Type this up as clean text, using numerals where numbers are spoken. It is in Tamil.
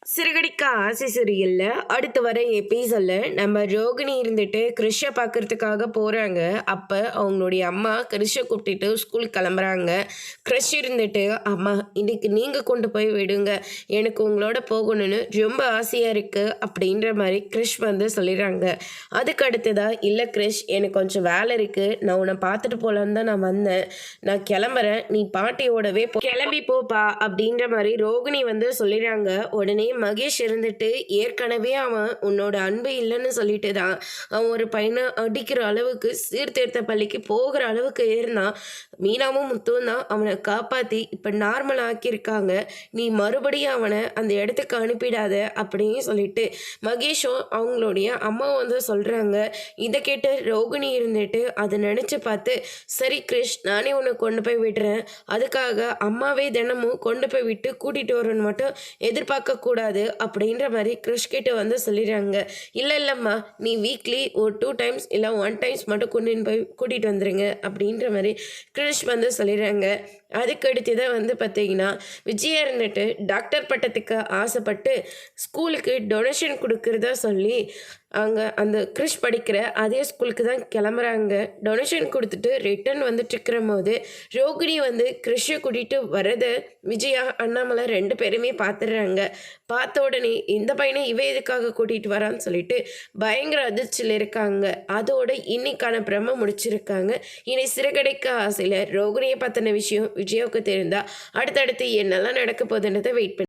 சிறுகடிக்க ஆசை சீரியல்ல அடுத்து வர எபிசோட்ல நம்ம ரோகிணி இருந்துட்டு கிறிஷை பார்க்கறதுக்காக போறாங்க. அப்ப அவங்களுடைய அம்மா கிறிஷை கூப்பிட்டுட்டு ஸ்கூல் கிளம்புறாங்க. கிறிஷ் இருந்துட்டு, அம்மா இன்னைக்கு நீங்க கொண்டு போய் விடுங்க, எனக்கு உங்களோட போகணும்னு ரொம்ப ஆசையா இருக்கு அப்படின்ற மாதிரி கிறிஷ் வந்து சொல்லிடுறாங்க. அதுக்கு அடுத்ததா, இல்லை கிறிஷ் எனக்கு கொஞ்சம் வேலை இருக்கு, நான் உன்னை பார்த்துட்டு போலான்னு தான் நான் வந்தேன், நான் கிளம்புறேன், நீ பாட்டியோடவே கிளம்பி போப்பா அப்படின்ற மாதிரி ரோகிணி வந்து சொல்லிடுறாங்க. உடனே மகேஷ் இருந்துட்டு, ஏற்கனவே அவன் உன்னோட அன்பு இல்லைன்னு சொல்லிட்டு தான் அவன் ஒரு பையனை அடிக்கிற அளவுக்கு சீர்திருத்த பள்ளிக்கு போகிற அளவுக்கு இருந்தான். மீனாவும் முத்துவும் தான் அவனை காப்பாற்றி இப்போ நார்மல் ஆக்கியிருக்காங்க. நீ மறுபடியும் அவனை அந்த இடத்துக்கு அனுப்பிடாத அப்படின்னு சொல்லிட்டு மகேஷும் அவங்களுடைய அம்மா வந்து சொல்கிறாங்க. இதை கேட்டு ரோகிணி இருந்துட்டு அதை நினச்சி பார்த்து, சரி கிறிஷ், நானே உன்னை கொண்டு போய் விடுறேன், அதுக்காக அம்மாவே தினமும் கொண்டு போய் விட்டு கூட்டிகிட்டு வரணும்னு மட்டும் எதிர்பார்க்கக்கூடாது அப்படின்ற மாதிரி கிறிஷ் கிட்ட வந்து சொல்லிடுறாங்க. இல்லைம்மா, நீ வீக்லி ஒரு 2 டைம்ஸ் இல்லை 1 டைம்ஸ் மட்டும் கூட்டிகிட்டு வந்துடுங்க அப்படின்ற மாதிரி கிறிஷ் வந்து சொல்லிடுறாங்க. அதுக்கு அடுத்ததான் வந்து பார்த்தீங்கன்னா, விஜயா இருந்துட்டு டாக்டர் பட்டத்துக்கு ஆசைப்பட்டு ஸ்கூலுக்கு டொனேஷன் கொடுக்குறதா சொல்லி அங்கே அந்த கிறிஷ் படிக்கிற அதே ஸ்கூலுக்கு தான் கிளம்புறாங்க. டொனேஷன் கொடுத்துட்டு ரிட்டர்ன் வந்துட்டு இருக்கிற போது ரோகிணி வந்து கிறிஷை கூட்டிகிட்டு வரதை விஜயா அண்ணாமலை 2 பேருமே பார்த்துடுறாங்க. பார்த்த உடனே இந்த பையனை எதுக்காக கூட்டிகிட்டு வரான்னு சொல்லிட்டு பயங்கர அதிர்ச்சியில் இருக்காங்க. அதோட இன்னைக்கான பிரம முடிச்சிருக்காங்க. இனி சிறுகடைக்க ஆசையில் ரோகிணியை பற்றின விஷயம் விஜயாவுக்கு தெரிந்தால் அடுத்தடுத்து என்னெல்லாம் நடக்க போகுதுன்றதை வெயிட் பண்ணி